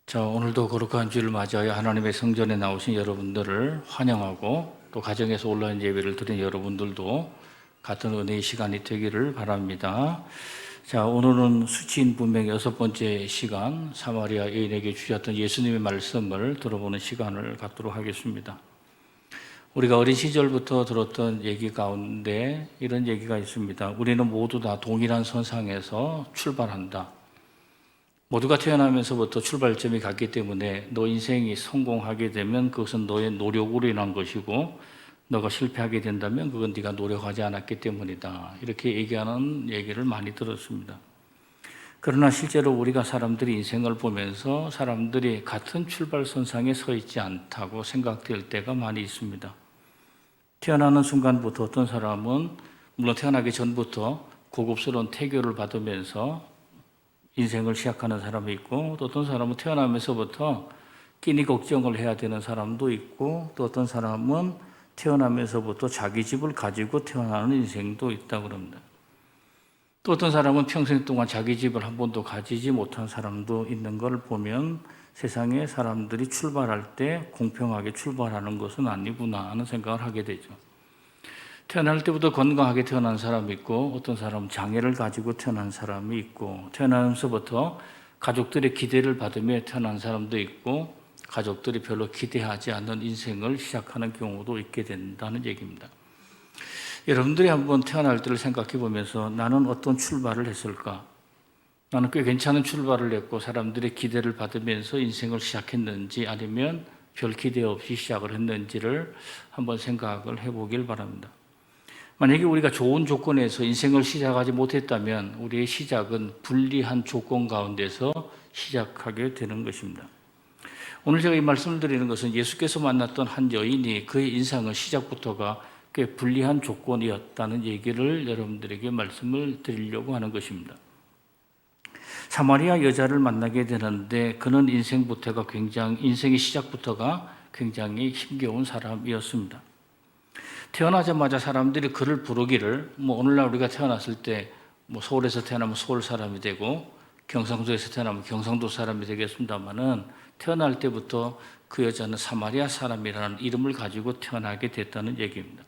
자, 오늘도 거룩한 주일을 맞이하여 하나님의 성전에 나오신 여러분들을 환영하고 또 가정에서 온라인 예배를 드린 여러분들도 같은 은혜의 시간이 되기를 바랍니다. 자, 오늘은 수치인 분명 6번째 시간, 사마리아 여인에게 주셨던 예수님의 말씀을 들어보는 시간을 갖도록 하겠습니다. 우리가 어린 시절부터 들었던 얘기 가운데 이런 얘기가 있습니다. 우리는 모두 다 동일한 선상에서 출발한다. 모두가 태어나면서부터 출발점이 같기 때문에 너 인생이 성공하게 되면 그것은 너의 노력으로 인한 것이고 너가 실패하게 된다면 그건 네가 노력하지 않았기 때문이다. 이렇게 얘기하는 얘기를 많이 들었습니다. 그러나 실제로 우리가 사람들이 인생을 보면서 사람들이 같은 출발선상에 서 있지 않다고 생각될 때가 많이 있습니다. 태어나는 순간부터 어떤 사람은 물론 태어나기 전부터 고급스러운 태교를 받으면서 인생을 시작하는 사람이 있고 또 어떤 사람은 태어나면서부터 끼니 걱정을 해야 되는 사람도 있고 또 어떤 사람은 태어나면서부터 자기 집을 가지고 태어나는 인생도 있다고 합니다. 또 어떤 사람은 평생 동안 자기 집을 한 번도 가지지 못한 사람도 있는 걸 보면 세상에 사람들이 출발할 때 공평하게 출발하는 것은 아니구나 하는 생각을 하게 되죠. 태어날 때부터 건강하게 태어난 사람이 있고 어떤 사람은 장애를 가지고 태어난 사람이 있고 태어나면서부터 가족들의 기대를 받으며 태어난 사람도 있고 가족들이 별로 기대하지 않는 인생을 시작하는 경우도 있게 된다는 얘기입니다. 여러분들이 한번 태어날 때를 생각해 보면서 나는 어떤 출발을 했을까? 나는 꽤 괜찮은 출발을 했고 사람들의 기대를 받으면서 인생을 시작했는지 아니면 별 기대 없이 시작을 했는지를 한번 생각을 해보길 바랍니다. 만약에 우리가 좋은 조건에서 인생을 시작하지 못했다면 우리의 시작은 불리한 조건 가운데서 시작하게 되는 것입니다. 오늘 제가 이 말씀을 드리는 것은 예수께서 만났던 한 여인이 그의 인생은 시작부터가 꽤 불리한 조건이었다는 얘기를 여러분들에게 말씀을 드리려고 하는 것입니다. 사마리아 여자를 만나게 되는데 그는 인생의 시작부터가 굉장히 힘겨운 사람이었습니다. 태어나자마자 사람들이 그를 부르기를 오늘날 우리가 태어났을 때 서울에서 태어나면 서울 사람이 되고 경상도에서 태어나면 경상도 사람이 되겠습니다만은 태어날 때부터 그 여자는 사마리아 사람이라는 이름을 가지고 태어나게 됐다는 얘기입니다.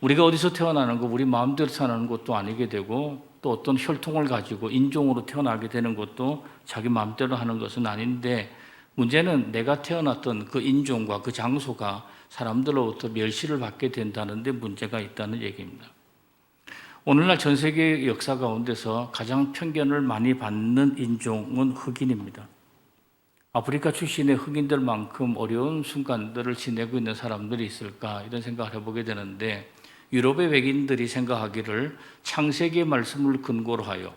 우리가 어디서 태어나는 거 우리 마음대로 태어나는 것도 아니게 되고 또 어떤 혈통을 가지고 인종으로 태어나게 되는 것도 자기 마음대로 하는 것은 아닌데 문제는 내가 태어났던 그 인종과 그 장소가 사람들로부터 멸시를 받게 된다는 데 문제가 있다는 얘기입니다. 오늘날 전 세계 역사 가운데서 가장 편견을 많이 받는 인종은 흑인입니다. 아프리카 출신의 흑인들만큼 어려운 순간들을 지내고 있는 사람들이 있을까 이런 생각을 해보게 되는데 유럽의 백인들이 생각하기를 창세기의 말씀을 근거로 하여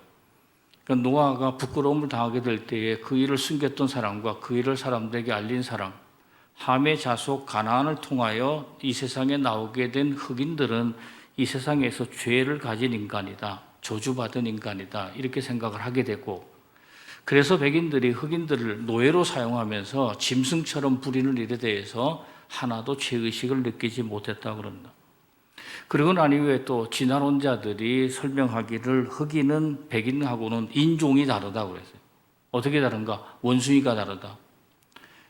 노아가 부끄러움을 당하게 될 때에 그 일을 숨겼던 사람과 그 일을 사람들에게 알린 사람 함의 자속 가나안을 통하여 이 세상에 나오게 된 흑인들은 이 세상에서 죄를 가진 인간이다. 저주받은 인간이다. 이렇게 생각을 하게 되고 그래서 백인들이 흑인들을 노예로 사용하면서 짐승처럼 부리는 일에 대해서 하나도 죄의식을 느끼지 못했다고 그런다. 그리고 난 이후에 또 진화론자들이 설명하기를 흑인은 백인하고는 인종이 다르다고 그랬어요. 어떻게 다른가? 원숭이가 다르다.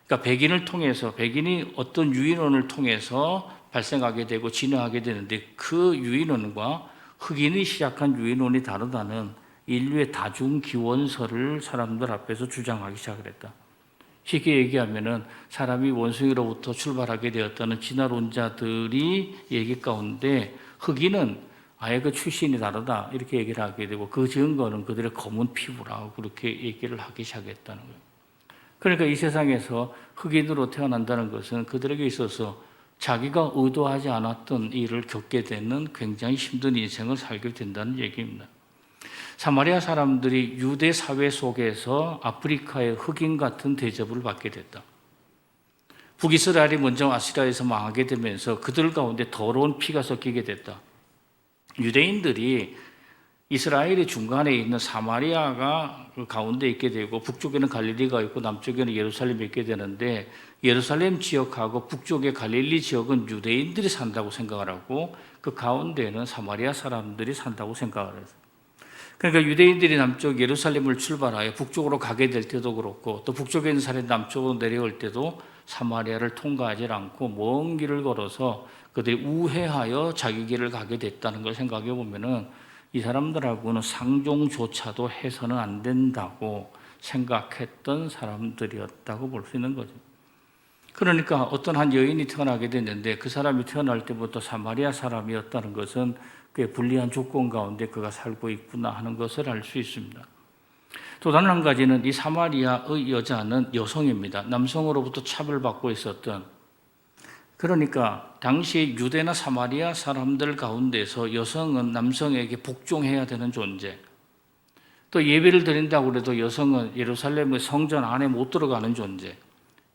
그러니까 백인을 통해서 백인이 어떤 유인원을 통해서 발생하게 되고 진화하게 되는데 그 유인원과 흑인이 시작한 유인원이 다르다는 인류의 다중 기원설을 사람들 앞에서 주장하기 시작을 했다. 쉽게 얘기하면은 사람이 원숭이로부터 출발하게 되었다는 진화론자들이 얘기 가운데 흑인은 아예 그 출신이 다르다 이렇게 얘기를 하게 되고 그 증거는 그들의 검은 피부라고 그렇게 얘기를 하기 시작했다는 거예요. 그러니까 이 세상에서 흑인으로 태어난다는 것은 그들에게 있어서 자기가 의도하지 않았던 일을 겪게 되는 굉장히 힘든 인생을 살게 된다는 얘기입니다. 사마리아 사람들이 유대 사회 속에서 아프리카의 흑인 같은 대접을 받게 됐다. 북이스라엘이 먼저 아시리아에서 망하게 되면서 그들 가운데 더러운 피가 섞이게 됐다. 유대인들이 이스라엘의 중간에 있는 사마리아가 그 가운데 있게 되고 북쪽에는 갈릴리가 있고 남쪽에는 예루살렘이 있게 되는데 예루살렘 지역하고 북쪽의 갈릴리 지역은 유대인들이 산다고 생각을 하고 그 가운데는 사마리아 사람들이 산다고 생각을 했어요. 그러니까 유대인들이 남쪽 예루살렘을 출발하여 북쪽으로 가게 될 때도 그렇고 또 북쪽에 있는 사람이 남쪽으로 내려올 때도 사마리아를 통과하지 않고 먼 길을 걸어서 그들이 우회하여 자기 길을 가게 됐다는 걸 생각해 보면은 이 사람들하고는 상종조차도 해서는 안 된다고 생각했던 사람들이었다고 볼 수 있는 거죠. 그러니까 어떤 한 여인이 태어나게 됐는데 그 사람이 태어날 때부터 사마리아 사람이었다는 것은 꽤 불리한 조건 가운데 그가 살고 있구나 하는 것을 알 수 있습니다. 또 다른 한 가지는 이 사마리아의 여자는 여성입니다. 남성으로부터 차별받고 있었던, 그러니까 당시 유대나 사마리아 사람들 가운데서 여성은 남성에게 복종해야 되는 존재, 또 예배를 드린다고 해도 여성은 예루살렘의 성전 안에 못 들어가는 존재,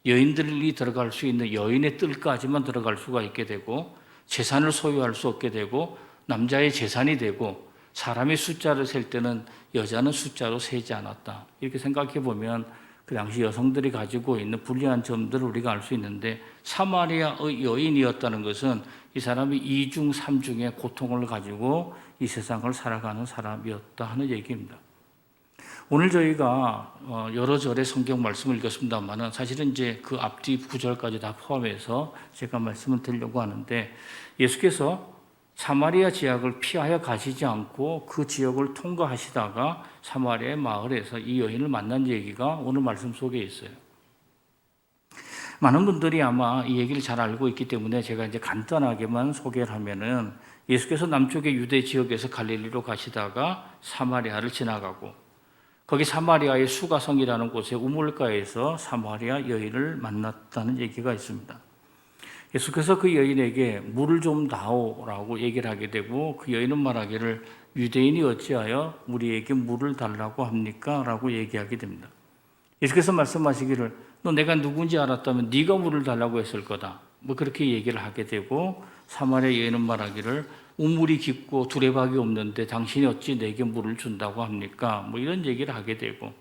여인들이 들어갈 수 있는 여인의 뜰까지만 들어갈 수가 있게 되고 재산을 소유할 수 없게 되고 남자의 재산이 되고 사람의 숫자를 셀 때는 여자는 숫자로 세지 않았다. 이렇게 생각해 보면 그 당시 여성들이 가지고 있는 불리한 점들을 우리가 알 수 있는데 사마리아의 여인이었다는 것은 이 사람이 2중 3중의 고통을 가지고 이 세상을 살아가는 사람이었다 하는 얘기입니다. 오늘 저희가 여러 절의 성경 말씀을 읽었습니다만은 사실은 이제 그 앞뒤 구절까지 다 포함해서 제가 말씀을 드리려고 하는데 예수께서 사마리아 지역을 피하여 가시지 않고 그 지역을 통과하시다가 사마리아의 마을에서 이 여인을 만난 얘기가 오늘 말씀 속에 있어요. 많은 분들이 아마 이 얘기를 잘 알고 있기 때문에 제가 이제 간단하게만 소개를 하면은 예수께서 남쪽의 유대 지역에서 갈릴리로 가시다가 사마리아를 지나가고 거기 사마리아의 수가성이라는 곳의 우물가에서 사마리아 여인을 만났다는 얘기가 있습니다. 예수께서 그 여인에게 물을 좀 다오라고 얘기를 하게 되고 그 여인은 말하기를 유대인이 어찌하여 우리에게 물을 달라고 합니까? 라고 얘기하게 됩니다. 예수께서 말씀하시기를 너 내가 누군지 알았다면 네가 물을 달라고 했을 거다. 뭐 그렇게 얘기를 하게 되고 사마리아 여인은 말하기를 우물이 깊고 두레박이 없는데 당신이 어찌 내게 물을 준다고 합니까? 뭐 이런 얘기를 하게 되고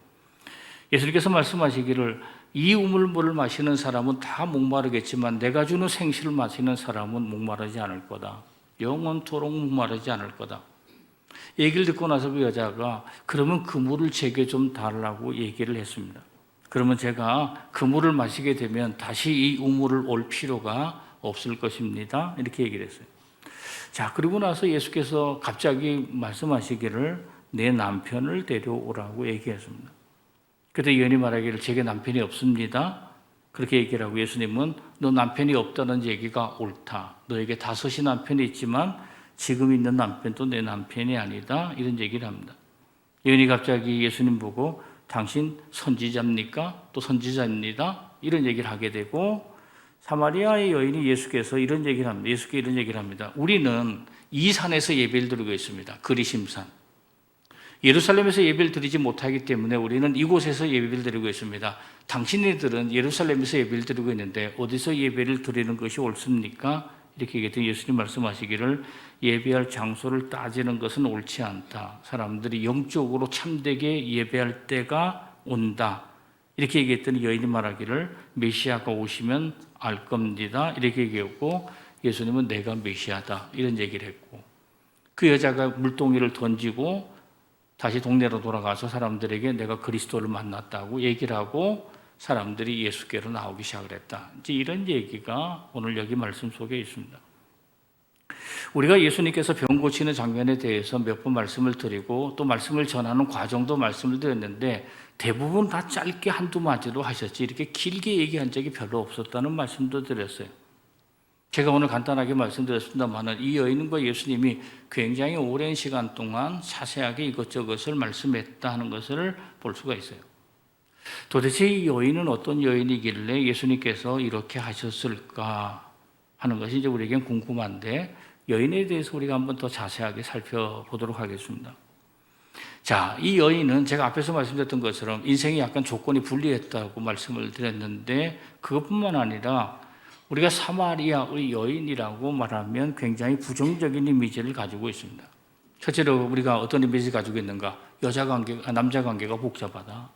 예수님께서 말씀하시기를 이 우물물을 마시는 사람은 다 목마르겠지만 내가 주는 생수를 마시는 사람은 목마르지 않을 거다. 영원토록 목마르지 않을 거다. 얘기를 듣고 나서 그 여자가 그러면 그 물을 제게 좀 달라고 얘기를 했습니다. 그러면 제가 그 물을 마시게 되면 다시 이 우물을 올 필요가 없을 것입니다. 이렇게 얘기를 했어요. 자, 그러고 나서 예수께서 갑자기 말씀하시기를 내 남편을 데려오라고 얘기했습니다. 그때 여인이 말하기를 제게 남편이 없습니다. 그렇게 얘기를 하고 예수님은 너 남편이 없다는 얘기가 옳다. 너에게 5이 남편이 있지만 지금 있는 남편도 내 남편이 아니다. 이런 얘기를 합니다. 여인이 갑자기 예수님 보고 당신 선지자입니까? 또 선지자입니다. 이런 얘기를 하게 되고 사마리아의 여인이 예수께서 이런 얘기를 합니다. 예수께 이런 얘기를 합니다. 우리는 이 산에서 예배를 드리고 있습니다. 그리심산. 예루살렘에서 예배를 드리지 못하기 때문에 우리는 이곳에서 예배를 드리고 있습니다. 당신네들은 예루살렘에서 예배를 드리고 있는데 어디서 예배를 드리는 것이 옳습니까? 이렇게 얘기했더니 예수님 말씀하시기를 예배할 장소를 따지는 것은 옳지 않다. 사람들이 영적으로 참되게 예배할 때가 온다. 이렇게 얘기했더니 여인이 말하기를 메시아가 오시면 알 겁니다. 이렇게 얘기했고 예수님은 내가 메시아다. 이런 얘기를 했고 그 여자가 물동이를 던지고 다시 동네로 돌아가서 사람들에게 내가 그리스도를 만났다고 얘기를 하고 사람들이 예수께로 나오기 시작을 했다. 이제 이런 얘기가 오늘 여기 말씀 속에 있습니다. 우리가 예수님께서 병 고치는 장면에 대해서 몇 번 말씀을 드리고 또 말씀을 전하는 과정도 말씀을 드렸는데 대부분 다 짧게 한두 마디로 하셨지 이렇게 길게 얘기한 적이 별로 없었다는 말씀도 드렸어요. 제가 오늘 간단하게 말씀드렸습니다만 이 여인과 예수님이 굉장히 오랜 시간 동안 자세하게 이것저것을 말씀했다 하는 것을 볼 수가 있어요. 도대체 이 여인은 어떤 여인이길래 예수님께서 이렇게 하셨을까 하는 것이 이제 우리에겐 궁금한데 여인에 대해서 우리가 한번 더 자세하게 살펴보도록 하겠습니다. 자, 이 여인은 제가 앞에서 말씀드렸던 것처럼 인생이 약간 조건이 불리했다고 말씀을 드렸는데 그것뿐만 아니라 우리가 사마리아의 여인이라고 말하면 굉장히 부정적인 이미지를 가지고 있습니다. 첫째로 우리가 어떤 이미지를 가지고 있는가? 남자 관계가 복잡하다.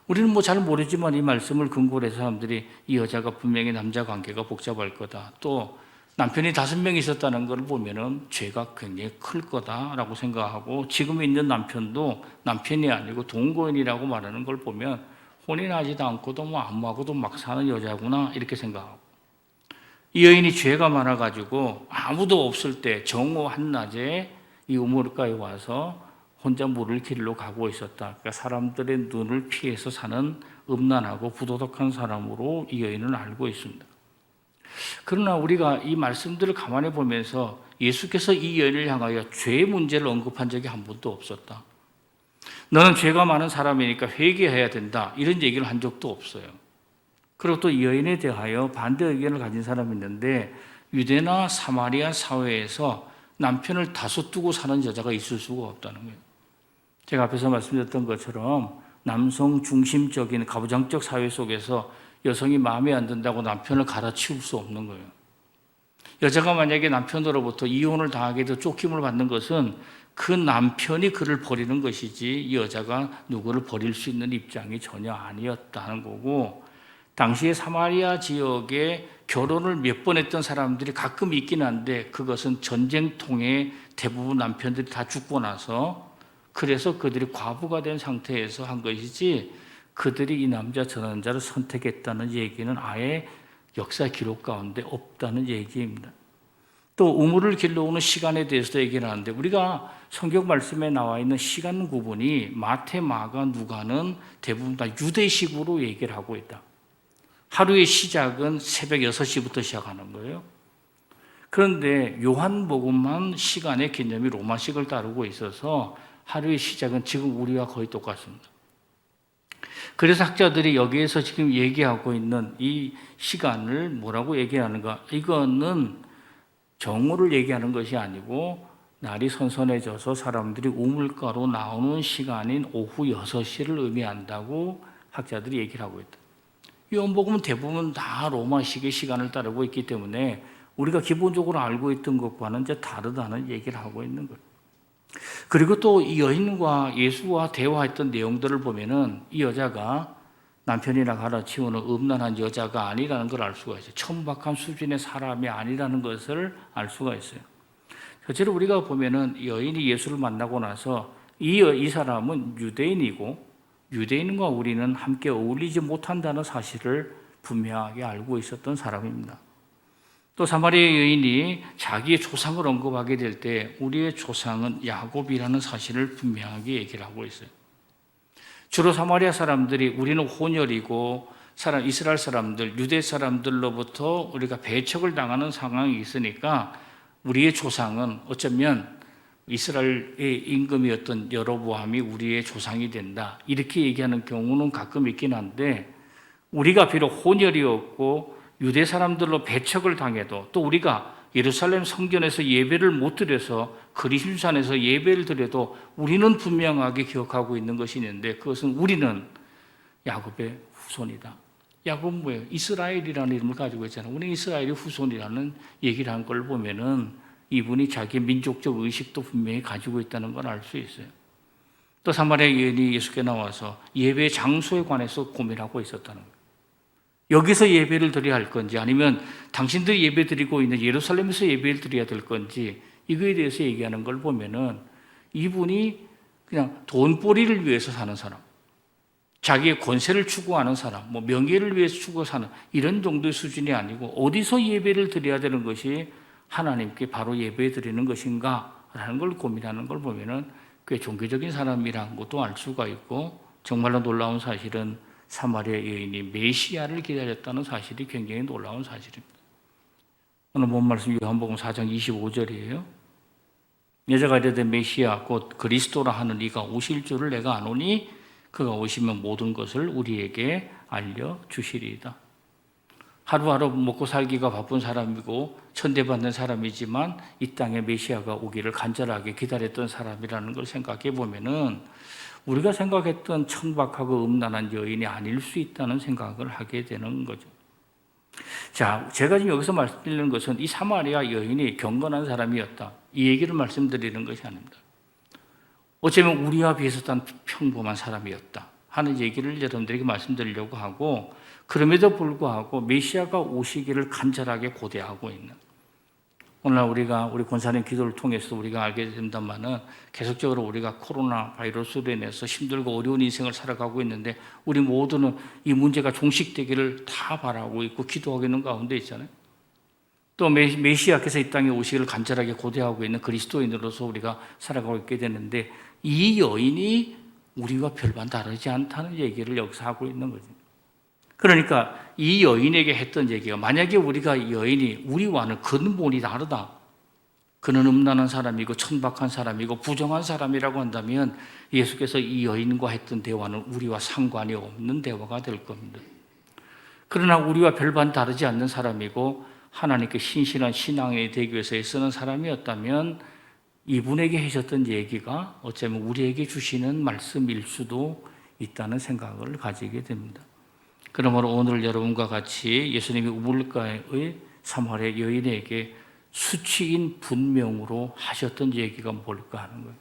우리는 뭐 잘 모르지만 이 말씀을 근거로 해서 사람들이 이 여자가 분명히 남자 관계가 복잡할 거다. 또 남편이 5명 있었다는 걸 보면은 죄가 굉장히 클 거다라고 생각하고, 지금 있는 남편도 남편이 아니고 동거인이라고 말하는 걸 보면 혼인하지도 않고도 뭐 아무하고도 막 사는 여자구나 이렇게 생각하고, 이 여인이 죄가 많아가지고 아무도 없을 때 정오 한낮에 이 우물가에 와서 혼자 물을 길러 가고 있었다. 그러니까 사람들의 눈을 피해서 사는 음란하고 부도덕한 사람으로 이 여인은 알고 있습니다. 그러나 우리가 이 말씀들을 가만히 보면서 예수께서 이 여인을 향하여 죄의 문제를 언급한 적이 한 번도 없었다. 너는 죄가 많은 사람이니까 회개해야 된다, 이런 얘기를 한 적도 없어요. 그리고 또 이 여인에 대하여 반대 의견을 가진 사람이 있는데, 유대나 사마리아 사회에서 남편을 다소 두고 사는 여자가 있을 수가 없다는 거예요. 제가 앞에서 말씀드렸던 것처럼 남성 중심적인 가부장적 사회 속에서 여성이 마음에 안 든다고 남편을 갈아치울 수 없는 거예요. 여자가 만약에 남편으로부터 이혼을 당하게 돼서 쫓김을 받는 것은 그 남편이 그를 버리는 것이지, 이 여자가 누구를 버릴 수 있는 입장이 전혀 아니었다는 거고, 당시에 사마리아 지역에 결혼을 몇 번 했던 사람들이 가끔 있긴 한데, 그것은 전쟁통에 대부분 남편들이 다 죽고 나서, 그래서 그들이 과부가 된 상태에서 한 것이지, 그들이 이 남자 저 남자를 선택했다는 얘기는 아예 역사 기록 가운데 없다는 얘기입니다. 또 우물을 길러오는 시간에 대해서도 얘기를 하는데, 우리가 성경 말씀에 나와 있는 시간 구분이 마태, 마가, 누가는 대부분 다 유대식으로 얘기를 하고 있다. 하루의 시작은 새벽 6시부터 시작하는 거예요. 그런데 요한복음만 시간의 개념이 로마식을 따르고 있어서 하루의 시작은 지금 우리와 거의 똑같습니다. 그래서 학자들이 여기에서 지금 얘기하고 있는 이 시간을 뭐라고 얘기하는가? 이거는 정오를 얘기하는 것이 아니고, 날이 선선해져서 사람들이 우물가로 나오는 시간인 오후 6시를 의미한다고 학자들이 얘기를 하고 있다. 요한복음은 대부분 다 로마식의 시간을 따르고 있기 때문에 우리가 기본적으로 알고 있던 것과는 이제 다르다는 얘기를 하고 있는 거예요. 그리고 또 이 여인과 예수와 대화했던 내용들을 보면은 이 여자가 남편이나 갈아치우는 음란한 여자가 아니라는 걸 알 수가 있어요. 천박한 수준의 사람이 아니라는 것을 알 수가 있어요. 실제로 우리가 보면은 여인이 예수를 만나고 나서 이 사람은 유대인이고, 유대인과 우리는 함께 어울리지 못한다는 사실을 분명하게 알고 있었던 사람입니다. 또 사마리아 여인이 자기의 조상을 언급하게 될 때 우리의 조상은 야곱이라는 사실을 분명하게 얘기를 하고 있어요. 주로 사마리아 사람들이 우리는 혼혈이고, 이스라엘 사람들, 유대 사람들로부터 우리가 배척을 당하는 상황이 있으니까 우리의 조상은 어쩌면 이스라엘의 임금이었던 여로보암이 우리의 조상이 된다, 이렇게 얘기하는 경우는 가끔 있긴 한데, 우리가 비록 혼혈이었고 유대 사람들로 배척을 당해도, 또 우리가 예루살렘 성전에서 예배를 못 드려서 그리심산에서 예배를 드려도 우리는 분명하게 기억하고 있는 것이 있는데, 그것은 우리는 야곱의 후손이다. 야곱은 뭐예요? 이스라엘이라는 이름을 가지고 있잖아요. 우리는 이스라엘의 후손이라는 얘기를 한 걸 보면은 이분이 자기의 민족적 의식도 분명히 가지고 있다는 걸 알 수 있어요. 또 사마리아 여인이 예수께 나와서 예배 장소에 관해서 고민하고 있었다는 거예요. 여기서 예배를 드려야 할 건지, 아니면 당신들이 예배 드리고 있는 예루살렘에서 예배를 드려야 될 건지, 이거에 대해서 얘기하는 걸 보면은 이분이 그냥 돈벌이를 위해서 사는 사람, 자기의 권세를 추구하는 사람, 뭐 명예를 위해서 추구하는 사람, 이런 정도의 수준이 아니고, 어디서 예배를 드려야 되는 것이 하나님께 바로 예배 드리는 것인가 라는 걸 고민하는 걸 보면은 꽤 종교적인 사람이라는 것도 알 수가 있고, 정말로 놀라운 사실은 사마리아 여인이 메시아를 기다렸다는 사실이 굉장히 놀라운 사실입니다. 오늘 본 말씀 요한복음 4장 25절이에요. 여자가 이르되 메시아 곧 그리스도라 하는 이가 오실 줄을 내가 아노니 그가 오시면 모든 것을 우리에게 알려주시리이다. 하루하루 먹고 살기가 바쁜 사람이고 천대받는 사람이지만 이 땅에 메시아가 오기를 간절하게 기다렸던 사람이라는 걸 생각해 보면은 우리가 생각했던 천박하고 음란한 여인이 아닐 수 있다는 생각을 하게 되는 거죠. 자, 제가 지금 여기서 말씀드리는 것은 이 사마리아 여인이 경건한 사람이었다, 이 얘기를 말씀드리는 것이 아닙니다. 어쩌면 우리와 비슷한 평범한 사람이었다 하는 얘기를 여러분들에게 말씀드리려고 하고, 그럼에도 불구하고 메시아가 오시기를 간절하게 고대하고 있는, 오늘날 우리 권사님 기도를 통해서 우리가 알게 된다면은 계속적으로 우리가 코로나 바이러스로 인해서 힘들고 어려운 인생을 살아가고 있는데 우리 모두는 이 문제가 종식되기를 다 바라고 있고 기도하고 있는 가운데 있잖아요. 또 메시아께서 이 땅에 오시기를 간절하게 고대하고 있는 그리스도인으로서 우리가 살아가고 있게 되는데 이 여인이 우리와 별반 다르지 않다는 얘기를 여기서 하고 있는 거죠. 그러니까 이 여인에게 했던 얘기가 만약에 우리가 이 여인이 우리와는 근본이 다르다. 그는 음란한 사람이고 천박한 사람이고 부정한 사람이라고 한다면 예수께서 이 여인과 했던 대화는 우리와 상관이 없는 대화가 될 겁니다. 그러나 우리와 별반 다르지 않는 사람이고 하나님께 신실한 신앙에 되기 위해서 애쓰는 사람이었다면 이분에게 하셨던 얘기가 어쩌면 우리에게 주시는 말씀일 수도 있다는 생각을 가지게 됩니다. 그러므로 오늘 여러분과 같이 예수님이 우물가의 사마리아 여인에게 수치인 분명으로 하셨던 얘기가 뭘까 하는 거예요.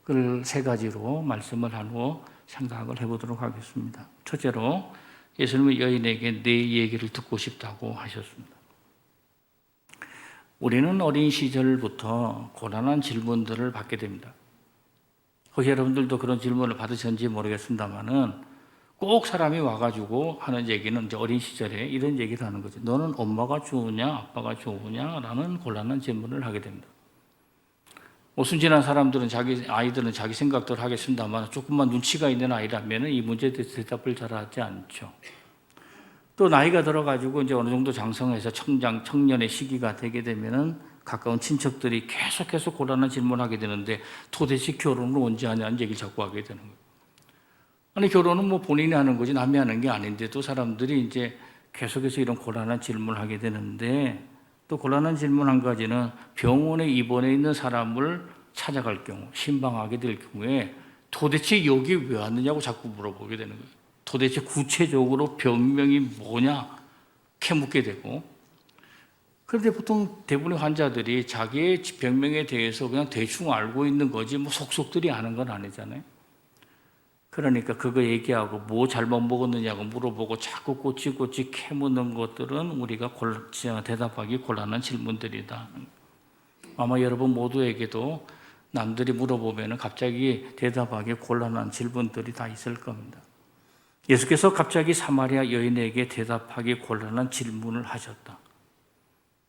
그걸 세 가지로 말씀을 하고 생각을 해보도록 하겠습니다. 첫째로 예수님은 여인에게 내 얘기를 듣고 싶다고 하셨습니다. 우리는 어린 시절부터 고난한 질문들을 받게 됩니다. 혹시 여러분들도 그런 질문을 받으셨는지 모르겠습니다만은 꼭 사람이 와가지고 하는 얘기는 이제 어린 시절에 이런 얘기를 하는 거죠. 너는 엄마가 좋으냐, 아빠가 좋으냐? 라는 곤란한 질문을 하게 됩니다. 순진한 사람들은 아이들은 자기 생각대로 하겠습니다만 조금만 눈치가 있는 아이라면 이 문제에 대해서 대답을 잘하지 않죠. 또 나이가 들어가지고 이제 어느 정도 장성해서 청년의 시기가 되게 되면은 가까운 친척들이 계속해서 곤란한 질문을 하게 되는데 도대체 결혼을 언제 하냐는 얘기를 자꾸 하게 되는 거예요. 아니 결혼은 뭐 본인이 하는 거지 남이 하는 게 아닌데 또 사람들이 이제 계속해서 이런 곤란한 질문을 하게 되는데 또 곤란한 질문 한 가지는 병원에 입원해 있는 사람을 찾아갈 경우 신방하게 될 경우에 도대체 여기 왜 왔느냐고 자꾸 물어보게 되는 거예요. 도대체 구체적으로 병명이 뭐냐 캐묻게 되고 그런데 보통 대부분의 환자들이 자기의 병명에 대해서 그냥 대충 알고 있는 거지 뭐 속속들이 아는 건 아니잖아요. 그러니까 그거 얘기하고 뭐 잘못 먹었느냐고 물어보고 자꾸 꼬치꼬치 캐묻는 것들은 우리가 대답하기 곤란한 질문들이다. 아마 여러분 모두에게도 남들이 물어보면 갑자기 대답하기 곤란한 질문들이 다 있을 겁니다. 예수께서 갑자기 사마리아 여인에게 대답하기 곤란한 질문을 하셨다.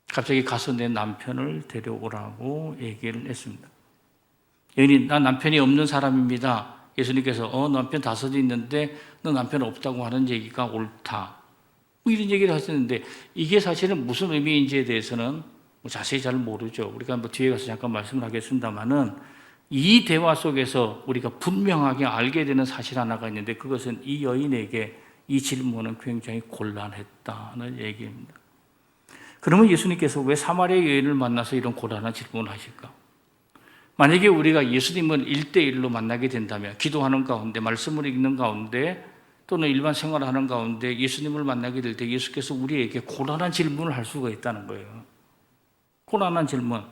갑자기 가서 내 남편을 데려오라고 얘기를 했습니다. 여인이 나 남편이 없는 사람입니다. 예수님께서 남편 5이 있는데 너 남편 없다고 하는 얘기가 옳다. 뭐 이런 얘기를 하셨는데 이게 사실은 무슨 의미인지에 대해서는 뭐 자세히 잘 모르죠. 우리가 뭐 뒤에 가서 잠깐 말씀을 하겠습니다만은 이 대화 속에서 우리가 분명하게 알게 되는 사실 하나가 있는데 그것은 이 여인에게 이 질문은 굉장히 곤란했다는 얘기입니다. 그러면 예수님께서 왜 사마리아 여인을 만나서 이런 곤란한 질문을 하실까? 만약에 우리가 예수님을 1대1로 만나게 된다면 기도하는 가운데 말씀을 읽는 가운데 또는 일반 생활하는 가운데 예수님을 만나게 될 때 예수께서 우리에게 곤란한 질문을 할 수가 있다는 거예요. 곤란한 질문.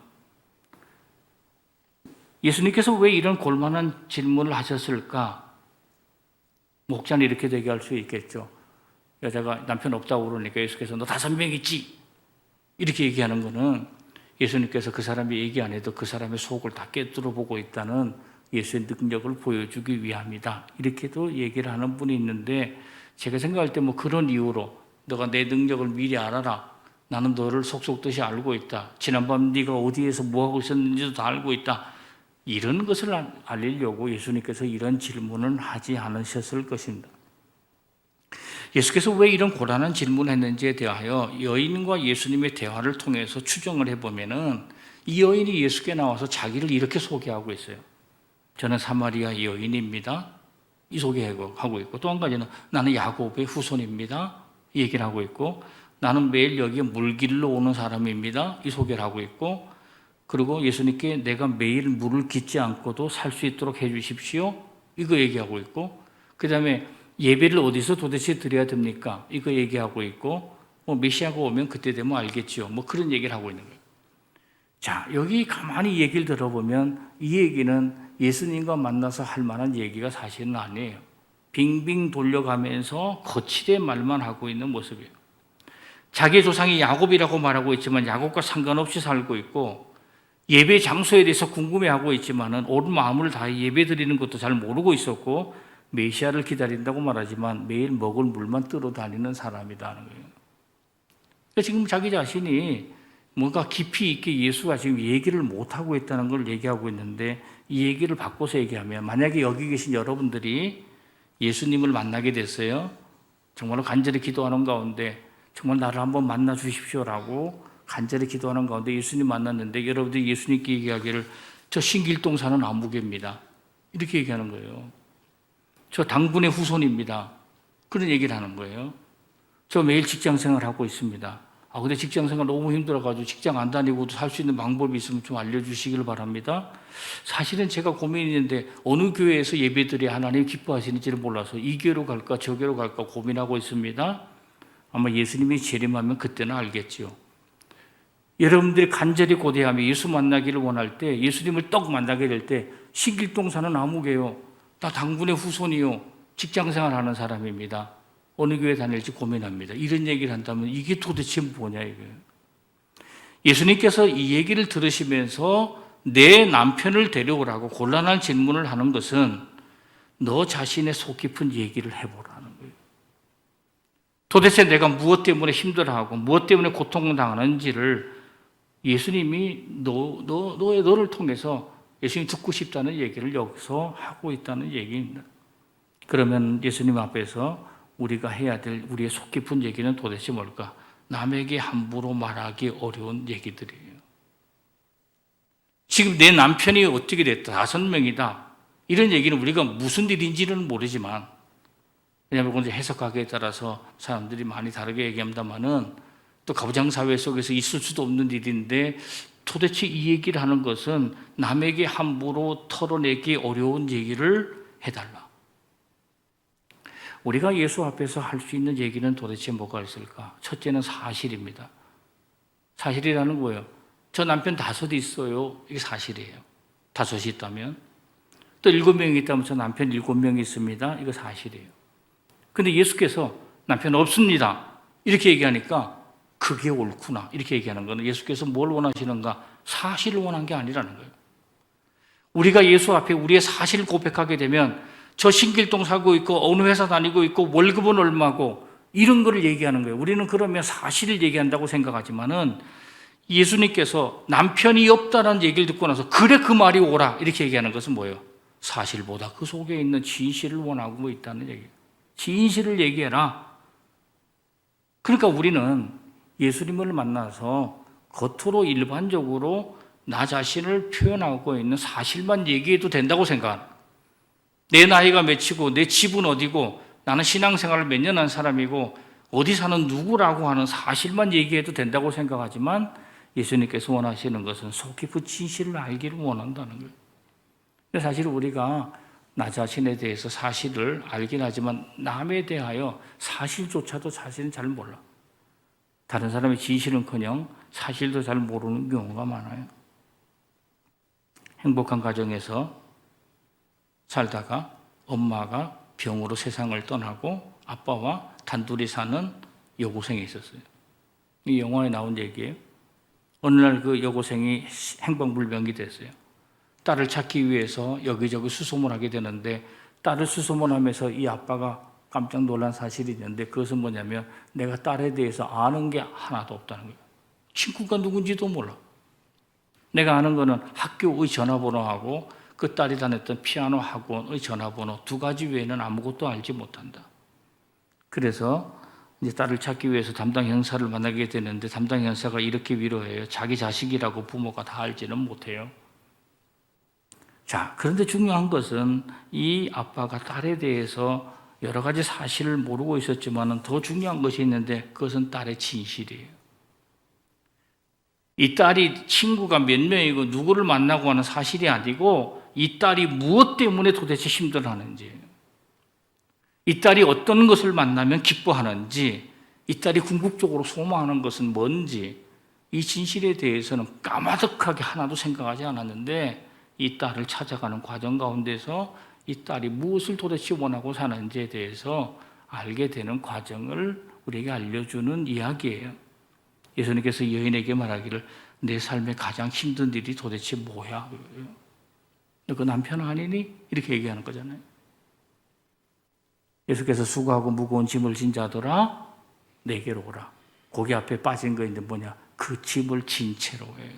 예수님께서 왜 이런 곤란한 질문을 하셨을까? 목자는 이렇게 얘기할 수 있겠죠. 여자가 남편 없다고 그러니까 예수께서 너 5명 있지? 이렇게 얘기하는 거는 예수님께서 그 사람이 얘기 안 해도 그 사람의 속을 다 꿰뚫어 보고 있다는 예수의 능력을 보여주기 위함이다. 이렇게도 얘기를 하는 분이 있는데 제가 생각할 때 뭐 그런 이유로 너가 내 능력을 미리 알아라. 나는 너를 속속듯이 알고 있다. 지난밤 네가 어디에서 뭐하고 있었는지도 다 알고 있다. 이런 것을 알리려고 예수님께서 이런 질문을 하지 않으셨을 것입니다. 예수께서 왜 이런 고란한 질문을 했는지에 대하여 여인과 예수님의 대화를 통해서 추정을 해보면은 이 여인이 예수께 나와서 자기를 이렇게 소개하고 있어요. 저는 사마리아 여인입니다. 이 소개하고 있고 또 한 가지는 나는 야곱의 후손입니다. 이 얘기를 하고 있고 나는 매일 여기에 물길로 오는 사람입니다. 이 소개를 하고 있고 그리고 예수님께 내가 매일 물을 깃지 않고도 살 수 있도록 해 주십시오. 이거 얘기하고 있고 그 다음에 예배를 어디서 도대체 드려야 됩니까? 이거 얘기하고 있고 메시아가 오면 그때 되면 알겠지요. 뭐 그런 얘기를 하고 있는 거예요. 자, 여기 가만히 얘기를 들어보면 이 얘기는 예수님과 만나서 할 만한 얘기가 사실은 아니에요. 빙빙 돌려가면서 거칠의 말만 하고 있는 모습이에요. 자기의 조상이 야곱이라고 말하고 있지만 야곱과 상관없이 살고 있고 예배 장소에 대해서 궁금해하고 있지만은 온 마음을 다해 예배 드리는 것도 잘 모르고 있었고 메시아를 기다린다고 말하지만 매일 먹을 물만 뜨러 다니는 사람이라는 거예요. 그러니까 지금 자기 자신이 뭔가 깊이 있게 예수가 지금 얘기를 못하고 있다는 걸 얘기하고 있는데 이 얘기를 바꿔서 얘기하면 만약에 여기 계신 여러분들이 예수님을 만나게 됐어요. 정말로 간절히 기도하는 가운데 정말 나를 한번 만나 주십시오라고 간절히 기도하는 가운데 예수님 만났는데 여러분들이 예수님께 얘기하기를 저 신길동 사는 아무개입니다. 이렇게 얘기하는 거예요. 저 당분의 후손입니다. 그런 얘기를 하는 거예요. 저 매일 직장 생활하고 있습니다. 근데 직장 생활 너무 힘들어가지고 직장 안 다니고도 살 수 있는 방법이 있으면 좀 알려주시길 바랍니다. 사실은 제가 고민이 있는데 어느 교회에서 예배드려야 하나님 기뻐하시는지를 몰라서 이 교회로 갈까 저 교회로 갈까 고민하고 있습니다. 아마 예수님이 재림하면 그때는 알겠지요. 여러분들이 간절히 고대하며 예수 만나기를 원할 때 예수님을 떡 만나게 될 때 신길동 사는 아무개요. 나 당분의 후손이요. 직장생활 하는 사람입니다. 어느 교회 다닐지 고민합니다. 이런 얘기를 한다면 이게 도대체 뭐냐 이거예요. 예수님께서 이 얘기를 들으시면서 내 남편을 데려오라고 곤란한 질문을 하는 것은 너 자신의 속 깊은 얘기를 해보라는 거예요. 도대체 내가 무엇 때문에 힘들어하고 무엇 때문에 고통을 당하는지를 예수님이 너를 통해서 예수님이 듣고 싶다는 얘기를 여기서 하고 있다는 얘기입니다. 그러면 예수님 앞에서 우리가 해야 될 우리의 속 깊은 얘기는 도대체 뭘까? 남에게 함부로 말하기 어려운 얘기들이에요. 지금 내 남편이 어떻게 됐다, 5명이다. 이런 얘기는 우리가 무슨 일인지는 모르지만, 왜냐하면 그건 해석하기에 따라서 사람들이 많이 다르게 얘기합니다만은 또 가부장 사회 속에서 있을 수도 없는 일인데 도대체 이 얘기를 하는 것은 남에게 함부로 털어내기 어려운 얘기를 해달라. 우리가 예수 앞에서 할 수 있는 얘기는 도대체 뭐가 있을까? 첫째는 사실입니다. 사실이라는 거예요. 저 남편 5 있어요. 이게 사실이에요. 5이 있다면. 또 7명이 있다면 저 남편 7명이 있습니다. 이거 사실이에요. 근데 예수께서 남편 없습니다. 이렇게 얘기하니까 그게 옳구나. 이렇게 얘기하는 거는 예수께서 뭘 원하시는가? 사실을 원한 게 아니라는 거예요. 우리가 예수 앞에 우리의 사실을 고백하게 되면 저 신길동 살고 있고 어느 회사 다니고 있고 월급은 얼마고 이런 거를 얘기하는 거예요. 우리는 그러면 사실을 얘기한다고 생각하지만은 예수님께서 남편이 없다는 얘기를 듣고 나서 그래 그 말이 옳아 이렇게 얘기하는 것은 뭐예요? 사실보다 그 속에 있는 진실을 원하고 있다는 얘기예요. 진실을 얘기해라. 그러니까 우리는 예수님을 만나서 겉으로 일반적으로 나 자신을 표현하고 있는 사실만 얘기해도 된다고 생각하는, 내 나이가 몇이고 내 집은 어디고 나는 신앙생활을 몇 년 한 사람이고 어디 사는 누구라고 하는 사실만 얘기해도 된다고 생각하지만 예수님께서 원하시는 것은 속 깊은 진실을 알기를 원한다는 거예요. 사실 우리가 나 자신에 대해서 사실을 알긴 하지만 남에 대하여 사실조차도 사실은 잘 몰라. 다른 사람의 진실은커녕 사실도 잘 모르는 경우가 많아요. 행복한 가정에서 살다가 엄마가 병으로 세상을 떠나고 아빠와 단둘이 사는 여고생이 있었어요. 이 영화에 나온 얘기예요. 어느 날 그 여고생이 행방불명이 됐어요. 딸을 찾기 위해서 여기저기 수소문하게 되는데 딸을 수소문하면서 이 아빠가 깜짝 놀란 사실이 있는데 그것은 뭐냐면 내가 딸에 대해서 아는 게 하나도 없다는 거예요. 친구가 누군지도 몰라. 내가 아는 거는 학교의 전화번호하고 그 딸이 다녔던 피아노 학원의 전화번호 2가지 외에는 아무것도 알지 못한다. 그래서 이제 딸을 찾기 위해서 담당 형사를 만나게 되는데 담당 형사가 이렇게 위로해요. 자기 자식이라고 부모가 다 알지는 못해요. 자, 그런데 중요한 것은 이 아빠가 딸에 대해서 여러 가지 사실을 모르고 있었지만 더 중요한 것이 있는데 그것은 딸의 진실이에요. 이 딸이 친구가 몇 명이고 누구를 만나고 하는 사실이 아니고 이 딸이 무엇 때문에 도대체 힘들어하는지, 이 딸이 어떤 것을 만나면 기뻐하는지, 이 딸이 궁극적으로 소망하는 것은 뭔지, 이 진실에 대해서는 까마득하게 하나도 생각하지 않았는데 이 딸을 찾아가는 과정 가운데서 이 딸이 무엇을 도대체 원하고 사는지에 대해서 알게 되는 과정을 우리에게 알려주는 이야기예요. 예수님께서 여인에게 말하기를 내 삶의 가장 힘든 일이 도대체 뭐야? 너 그 남편 아니니? 이렇게 얘기하는 거잖아요. 예수께서 수고하고 무거운 짐을 진 자들아 내게로 오라. 거기 앞에 빠진 거 있는데 뭐냐? 그 짐을 진 채로 해요.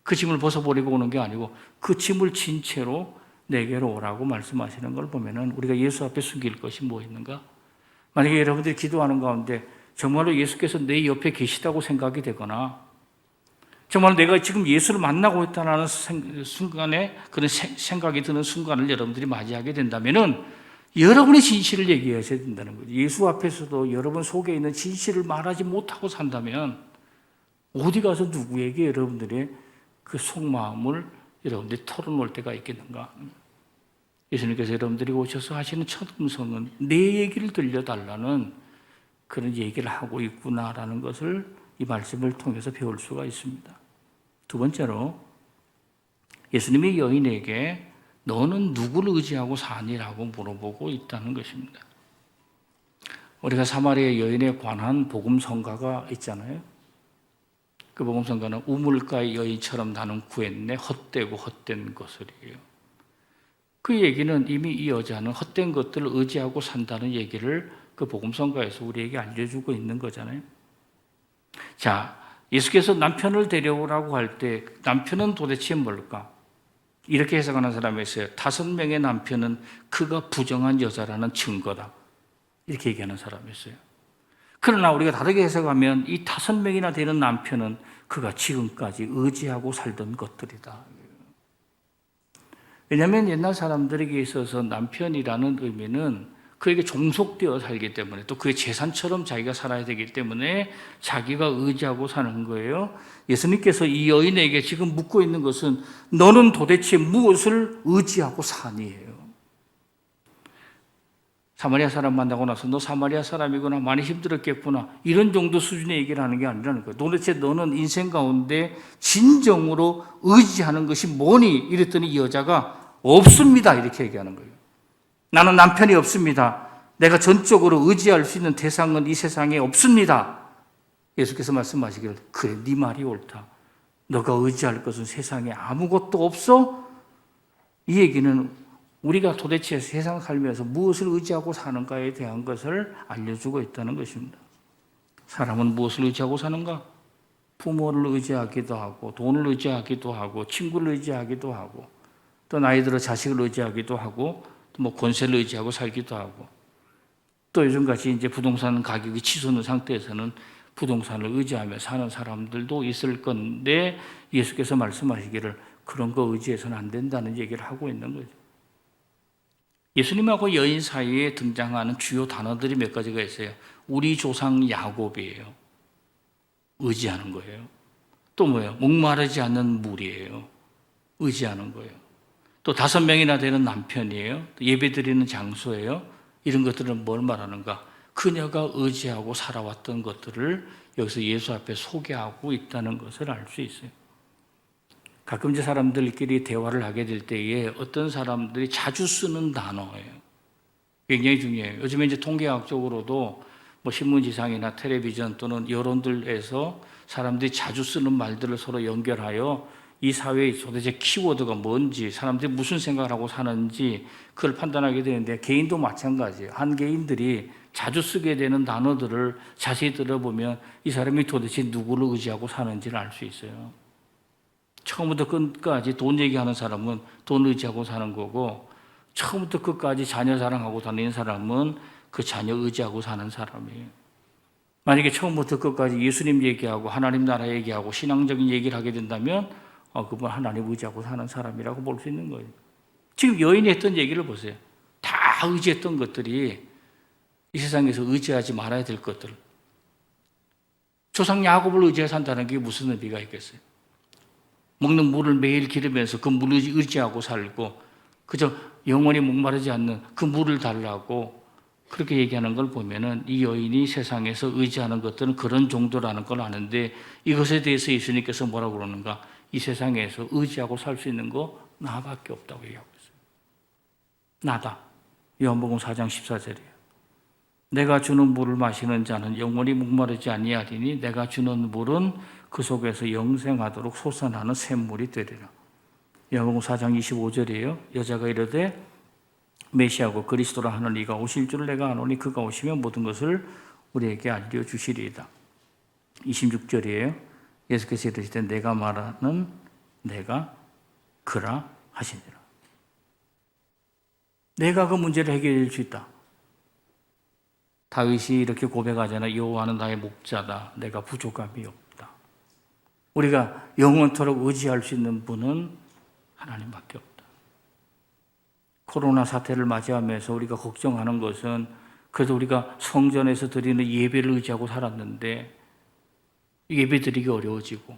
그 짐을 벗어버리고 오는 게 아니고 그 짐을 진 채로 내게로 오라고 말씀하시는 걸 보면은 우리가 예수 앞에 숨길 것이 뭐 있는가? 만약에 여러분들이 기도하는 가운데 정말로 예수께서 내 옆에 계시다고 생각이 되거나 정말 내가 지금 예수를 만나고 있다는 순간에 그런 생각이 드는 순간을 여러분들이 맞이하게 된다면은 여러분의 진실을 얘기하셔야 된다는 거죠. 예수 앞에서도 여러분 속에 있는 진실을 말하지 못하고 산다면 어디 가서 누구에게 여러분들의 그 속마음을 여러분들이 털어놓을 때가 있겠는가? 예수님께서 여러분들이 오셔서 하시는 첫 음성은 내 얘기를 들려달라는 그런 얘기를 하고 있구나라는 것을 이 말씀을 통해서 배울 수가 있습니다. 두 번째로 예수님이 여인에게 너는 누구를 의지하고 사니라고 물어보고 있다는 것입니다. 우리가 사마리아 여인에 관한 복음성가가 있잖아요. 그 복음성가는 우물가의 여인처럼 나는 구했네 헛되고 헛된 것을이에요. 그 얘기는 이미 이 여자는 헛된 것들을 의지하고 산다는 얘기를 그 복음성가에서 우리에게 알려주고 있는 거잖아요. 자, 예수께서 남편을 데려오라고 할 때 남편은 도대체 뭘까? 이렇게 해석하는 사람이 있어요. 5명의 남편은 그가 부정한 여자라는 증거다. 이렇게 얘기하는 사람이 있어요. 그러나 우리가 다르게 해석하면 이 5명이나 되는 남편은 그가 지금까지 의지하고 살던 것들이다. 왜냐하면 옛날 사람들에게 있어서 남편이라는 의미는 그에게 종속되어 살기 때문에 또 그의 재산처럼 자기가 살아야 되기 때문에 자기가 의지하고 사는 거예요. 예수님께서 이 여인에게 지금 묻고 있는 것은 너는 도대체 무엇을 의지하고 사니예요. 사마리아 사람 만나고 나서 너 사마리아 사람이구나 많이 힘들었겠구나 이런 정도 수준의 얘기를 하는 게 아니라는 거예요. 도대체 너는 인생 가운데 진정으로 의지하는 것이 뭐니? 이랬더니 이 여자가 없습니다 이렇게 얘기하는 거예요. 나는 남편이 없습니다. 내가 전적으로 의지할 수 있는 대상은 이 세상에 없습니다. 예수께서 말씀하시기를 그래 네 말이 옳다. 너가 의지할 것은 세상에 아무것도 없어? 이 얘기는 우리가 도대체 세상 살면서 무엇을 의지하고 사는가에 대한 것을 알려주고 있다는 것입니다. 사람은 무엇을 의지하고 사는가? 부모를 의지하기도 하고 돈을 의지하기도 하고 친구를 의지하기도 하고 또 나이 들어 자식을 의지하기도 하고 또 뭐 권세를 의지하고 살기도 하고 또 요즘같이 이제 부동산 가격이 치솟는 상태에서는 부동산을 의지하며 사는 사람들도 있을 건데 예수께서 말씀하시기를 그런 거 의지해서는 안 된다는 얘기를 하고 있는 거죠. 예수님하고 여인 사이에 등장하는 주요 단어들이 몇 가지가 있어요. 우리 조상 야곱이에요. 의지하는 거예요. 또 뭐예요? 목마르지 않는 물이에요. 의지하는 거예요. 또 5명이나 되는 남편이에요. 예배드리는 장소예요. 이런 것들은 뭘 말하는가? 그녀가 의지하고 살아왔던 것들을 여기서 예수 앞에 소개하고 있다는 것을 알 수 있어요. 가끔 이제 사람들끼리 대화를 하게 될 때에 어떤 사람들이 자주 쓰는 단어예요. 굉장히 중요해요. 요즘에 이제 통계학적으로도 뭐 신문지상이나 텔레비전 또는 여론들에서 사람들이 자주 쓰는 말들을 서로 연결하여 이 사회의 도대체 키워드가 뭔지, 사람들이 무슨 생각을 하고 사는지 그걸 판단하게 되는데 개인도 마찬가지예요. 한 개인들이 자주 쓰게 되는 단어들을 자세히 들어보면 이 사람이 도대체 누구를 의지하고 사는지를 알 수 있어요. 처음부터 끝까지 돈 얘기하는 사람은 돈 의지하고 사는 거고 처음부터 끝까지 자녀 사랑하고 다니는 사람은 그 자녀 의지하고 사는 사람이에요. 만약에 처음부터 끝까지 예수님 얘기하고 하나님 나라 얘기하고 신앙적인 얘기를 하게 된다면 그분 하나님 의지하고 사는 사람이라고 볼 수 있는 거예요. 지금 여인이 했던 얘기를 보세요. 다 의지했던 것들이 이 세상에서 의지하지 말아야 될 것들. 조상 야곱을 의지해 산다는 게 무슨 의미가 있겠어요? 먹는 물을 매일 기르면서 그 물을 의지하고 살고 그저 영원히 목마르지 않는 그 물을 달라고 그렇게 얘기하는 걸 보면은 이 여인이 세상에서 의지하는 것들은 그런 정도라는 걸 아는데 이것에 대해서 예수님께서 뭐라고 그러는가? 이 세상에서 의지하고 살 수 있는 거 나밖에 없다고 얘기하고 있어요. 나다. 요한복음 4장 14절이에요. 내가 주는 물을 마시는 자는 영원히 목마르지 아니하리니 내가 주는 물은 그 속에서 영생하도록 솟아나는 샘물이 되리라. 요한복음 4장 25절이에요. 여자가 이르되 메시아고 그리스도라 하는 이가 오실 줄 내가 아노니 그가 오시면 모든 것을 우리에게 알려주시리이다. 26절이에요. 예수께서 이르시되 내가 말하는 내가 그라 하시니라. 내가 그 문제를 해결할 수 있다. 다윗이 이렇게 고백하잖아요. 여호와는 나의 목자다. 내가 부족함이 없다. 우리가 영원토록 의지할 수 있는 분은 하나님밖에 없다. 코로나 사태를 맞이하면서 우리가 걱정하는 것은 그래도 우리가 성전에서 드리는 예배를 의지하고 살았는데 예배 드리기 어려워지고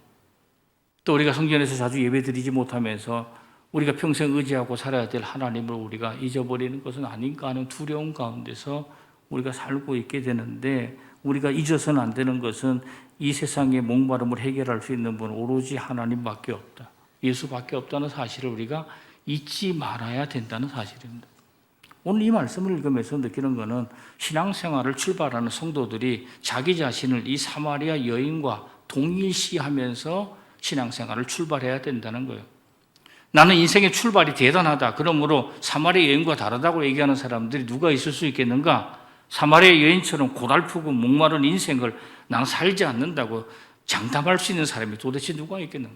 또 우리가 성전에서 자주 예배 드리지 못하면서 우리가 평생 의지하고 살아야 될 하나님을 우리가 잊어버리는 것은 아닌가 하는 두려움 가운데서 우리가 살고 있게 되는데 우리가 잊어서는 안 되는 것은 이 세상의 목마름을 해결할 수 있는 분은 오로지 하나님밖에 없다. 예수밖에 없다는 사실을 우리가 잊지 말아야 된다는 사실입니다. 오늘 이 말씀을 읽으면서 느끼는 것은 신앙생활을 출발하는 성도들이 자기 자신을 이 사마리아 여인과 동일시하면서 신앙생활을 출발해야 된다는 거예요. 나는 인생의 출발이 대단하다. 그러므로 사마리아 여인과 다르다고 얘기하는 사람들이 누가 있을 수 있겠는가? 사마리아 여인처럼 고달프고 목마른 인생을 나는 살지 않는다고 장담할 수 있는 사람이 도대체 누가 있겠는가?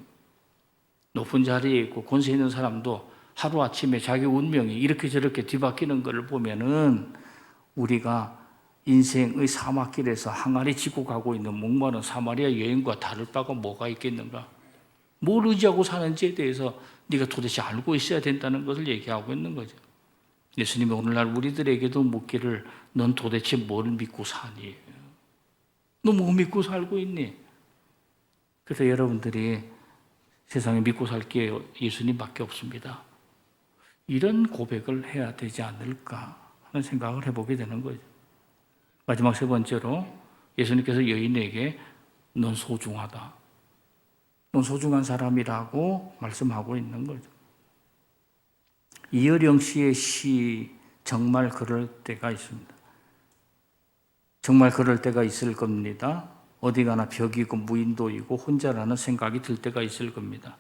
높은 자리에 있고 권세 있는 사람도 하루아침에 자기 운명이 이렇게 저렇게 뒤바뀌는 것을 보면은 우리가 인생의 사막길에서 항아리 짚고 가고 있는 목마른 사마리아 여인과 다를 바가 뭐가 있겠는가? 뭘 의지하고 사는지에 대해서 네가 도대체 알고 있어야 된다는 것을 얘기하고 있는 거죠. 예수님이 오늘날 우리들에게도 묻기를 넌 도대체 뭘 믿고 사니? 너 뭐 믿고 살고 있니? 그래서 여러분들이 세상에 믿고 살 게 예수님밖에 없습니다. 이런 고백을 해야 되지 않을까 하는 생각을 해보게 되는 거죠. 마지막 세 번째로 예수님께서 여인에게 넌 소중하다. 넌 소중한 사람이라고 말씀하고 있는 거죠. 이어령 씨의 시 정말 그럴 때가 있습니다. 정말 그럴 때가 있을 겁니다. 어디 가나 벽이고 무인도이고 혼자라는 생각이 들 때가 있을 겁니다.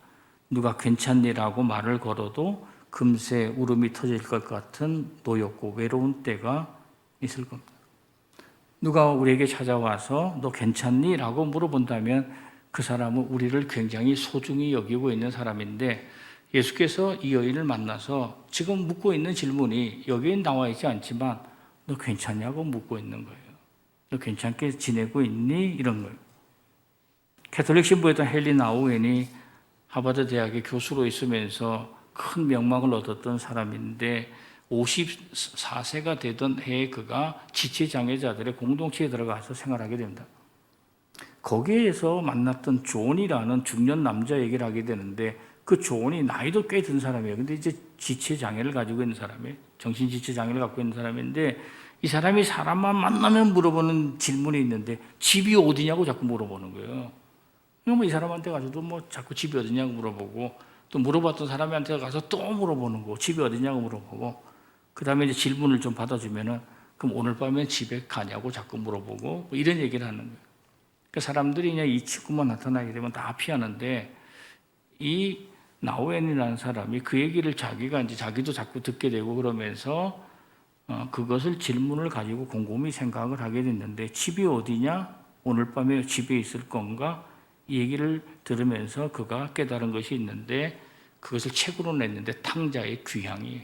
누가 괜찮니라고 말을 걸어도 금세 울음이 터질 것 같은 노엽고 외로운 때가 있을 겁니다. 누가 우리에게 찾아와서 너 괜찮니? 라고 물어본다면 그 사람은 우리를 굉장히 소중히 여기고 있는 사람인데 예수께서 이 여인을 만나서 지금 묻고 있는 질문이 여기에 나와 있지 않지만 너 괜찮냐고 묻고 있는 거예요. 너 괜찮게 지내고 있니? 이런 거예요. 캐톨릭 신부였던 헨리 나우엔이 하버드 대학의 교수로 있으면서 큰 명망을 얻었던 사람인데 54세가 되던 해에 그가 지체장애자들의 공동체에 들어가서 생활하게 됩니다. 거기에서 만났던 존이라는 중년 남자 얘기를 하게 되는데 그 존이 나이도 꽤 든 사람이에요. 근데 이제 지체장애를 가지고 있는 사람이에요. 정신지체장애를 갖고 있는 사람인데 이 사람이 사람만 만나면 물어보는 질문이 있는데 집이 어디냐고 자꾸 물어보는 거예요. 뭐 이 사람한테 가서도 뭐 자꾸 집이 어디냐고 물어보고 또 물어봤던 사람한테 가서 또 물어보는 거 집이 어디냐고 물어보고 그 다음에 이제 질문을 좀 받아주면은 그럼 오늘 밤에 집에 가냐고 자꾸 물어보고 뭐 이런 얘기를 하는 거예요. 그 사람들이 그냥 이 친구만 나타나게 되면 다 피하는데 이 나우엔이라는 사람이 그 얘기를 자기가 이제 자기도 자꾸 듣게 되고 그러면서 그것을 질문을 가지고 곰곰이 생각을 하게 됐는데 집이 어디냐? 오늘 밤에 집에 있을 건가? 이 얘기를 들으면서 그가 깨달은 것이 있는데 그것을 책으로 냈는데 탕자의 귀향이에요.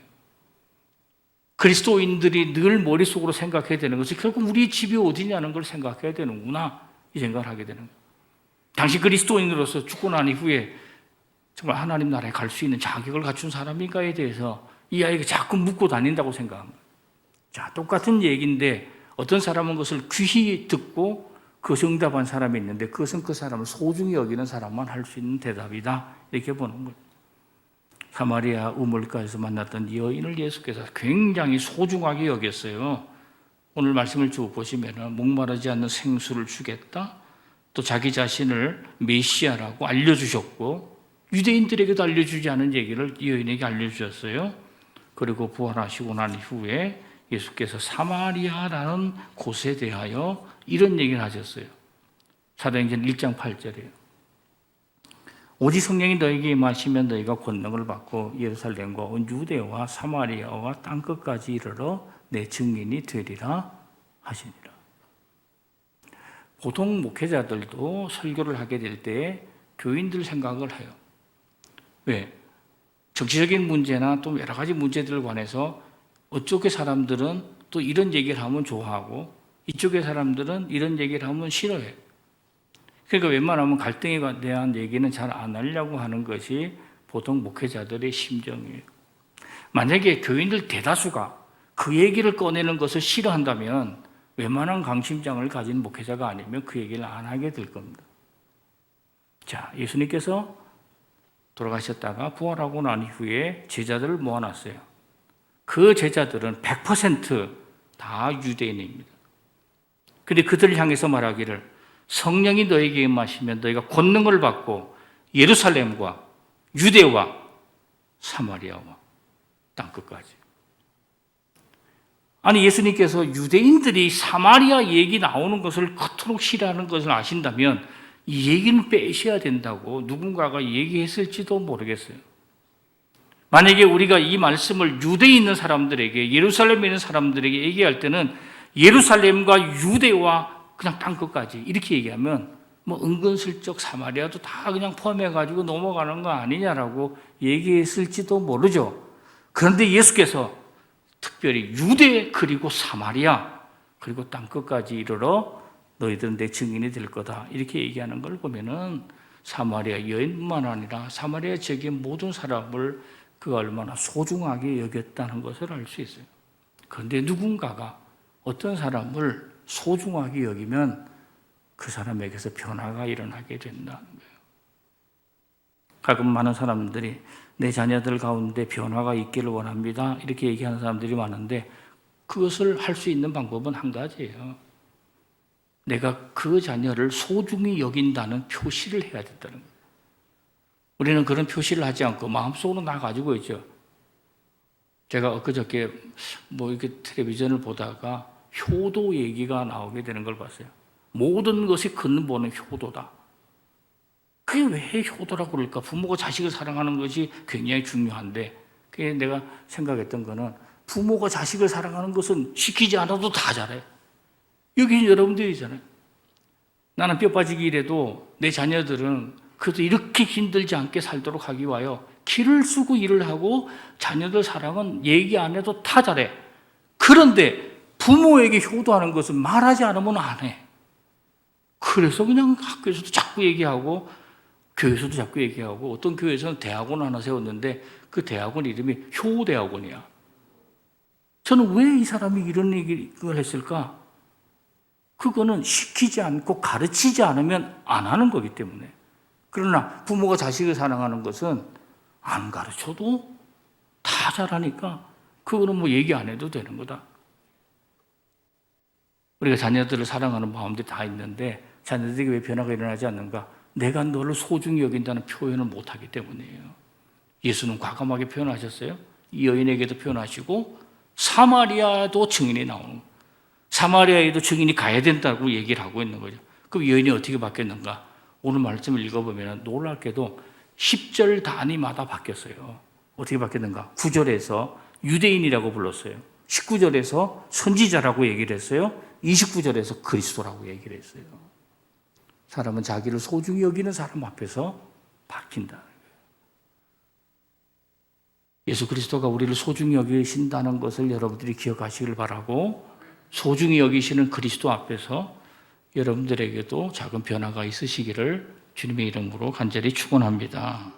그리스도인들이 늘 머릿속으로 생각해야 되는 것은 결국 우리 집이 어디냐는 걸 생각해야 되는구나 이 생각을 하게 되는 거예요. 당시 그리스도인으로서 죽고 난 이후에 정말 하나님 나라에 갈 수 있는 자격을 갖춘 사람인가에 대해서 이 아이가 자꾸 묻고 다닌다고 생각합니다. 자, 똑같은 얘기인데 어떤 사람은 그것을 귀히 듣고 그것을 응답한 사람이 있는데 그것은 그 사람을 소중히 여기는 사람만 할 수 있는 대답이다 이렇게 보는 거예요. 사마리아 우물가에서 만났던 여인을 예수께서 굉장히 소중하게 여겼어요. 오늘 말씀을 쭉 보시면 목마르지 않는 생수를 주겠다. 또 자기 자신을 메시아라고 알려주셨고 유대인들에게도 알려주지 않은 얘기를 이 여인에게 알려주셨어요. 그리고 부활하시고 난 이후에 예수께서 사마리아라는 곳에 대하여 이런 얘기를 하셨어요. 사도행전 1장 8절이에요. 오직 성령이 너에게 임하시면 너희가 권능을 받고 예루살렘과 온 유대와 사마리아와 땅끝까지 이르러 내 증인이 되리라 하시니라. 보통 목회자들도 설교를 하게 될 때 교인들 생각을 해요. 왜? 정치적인 문제나 또 여러 가지 문제들에 관해서 어쪽의 사람들은 또 이런 얘기를 하면 좋아하고 이쪽의 사람들은 이런 얘기를 하면 싫어해요. 그러니까 웬만하면 갈등에 대한 얘기는 잘 안 하려고 하는 것이 보통 목회자들의 심정이에요. 만약에 교인들 대다수가 그 얘기를 꺼내는 것을 싫어한다면 웬만한 강심장을 가진 목회자가 아니면 그 얘기를 안 하게 될 겁니다. 자, 예수님께서 돌아가셨다가 부활하고 난 이후에 제자들을 모아놨어요. 그 제자들은 100% 유대인입니다. 근데 그들을 향해서 말하기를 성령이 너에게 임하시면 너희가 권능을 받고 예루살렘과 유대와 사마리아와 땅끝까지. 아니, 예수님께서 유대인들이 사마리아 얘기 나오는 것을 그토록 싫어하는 것을 아신다면 이 얘기는 빼셔야 된다고 누군가가 얘기했을지도 모르겠어요. 만약에 우리가 이 말씀을 유대에 있는 사람들에게, 예루살렘에 있는 사람들에게 얘기할 때는 예루살렘과 유대와 그냥 땅끝까지 이렇게 얘기하면 뭐 은근슬쩍 사마리아도 다 그냥 포함해가지고 넘어가는 거 아니냐라고 얘기했을지도 모르죠. 그런데 예수께서 특별히 유대 그리고 사마리아 그리고 땅끝까지 이르러 너희들은 내 증인이 될 거다 이렇게 얘기하는 걸 보면은 사마리아 여인뿐만 아니라 사마리아 지역의 모든 사람을 그가 얼마나 소중하게 여겼다는 것을 알 수 있어요. 그런데 누군가가 어떤 사람을 소중하게 여기면 그 사람에게서 변화가 일어나게 된다는 거예요. 가끔 많은 사람들이 내 자녀들 가운데 변화가 있기를 원합니다 이렇게 얘기하는 사람들이 많은데 그것을 할 수 있는 방법은 한 가지예요. 내가 그 자녀를 소중히 여긴다는 표시를 해야 된다는 거예요. 우리는 그런 표시를 하지 않고 마음속으로 나 가지고 있죠. 제가 엊그저께 이렇게 텔레비전을 보다가 효도 얘기가 나오게 되는 걸 봤어요. 모든 것의 근본은 효도다. 그게 왜 효도라고 그럴까? 부모가 자식을 사랑하는 것이 굉장히 중요한데 그게 내가 생각했던 거는 부모가 자식을 사랑하는 것은 시키지 않아도 다 잘해. 여기 여러분들이잖아요. 나는 뼈 빠지기 일해도 내 자녀들은 그래도 이렇게 힘들지 않게 살도록 하기 위하여 기를 쓰고 일을 하고 자녀들 사랑은 얘기 안 해도 다 잘해. 그런데 부모에게 효도하는 것은 말하지 않으면 안 해. 그래서 그냥 학교에서도 자꾸 얘기하고 교회에서도 자꾸 얘기하고 어떤 교회에서는 대학원 하나 세웠는데 그 대학원 이름이 효대학원이야. 저는 왜 이 사람이 이런 얘기를 했을까? 그거는 시키지 않고 가르치지 않으면 안 하는 거기 때문에. 그러나 부모가 자식을 사랑하는 것은 안 가르쳐도 다 잘하니까 그거는 뭐 얘기 안 해도 되는 거다. 우리가 자녀들을 사랑하는 마음들이 다 있는데 자녀들에게 왜 변화가 일어나지 않는가? 내가 너를 소중히 여긴다는 표현을 못하기 때문이에요. 예수는 과감하게 표현하셨어요. 이 여인에게도 표현하시고 사마리아도 증인이 나오는 거예요. 사마리아에도 증인이 가야 된다고 얘기를 하고 있는 거죠. 그럼 여인이 어떻게 바뀌었는가? 오늘 말씀을 읽어보면 놀랍게도 10절 단위마다 바뀌었어요. 어떻게 바뀌었는가? 9절에서 유대인이라고 불렀어요. 19절에서 선지자라고 얘기를 했어요. 29절에서 그리스도라고 얘기를 했어요. 사람은 자기를 소중히 여기는 사람 앞에서 바뀐다는 거예요. 예수 그리스도가 우리를 소중히 여기신다는 것을 여러분들이 기억하시길 바라고 소중히 여기시는 그리스도 앞에서 여러분들에게도 작은 변화가 있으시기를 주님의 이름으로 간절히 축원합니다.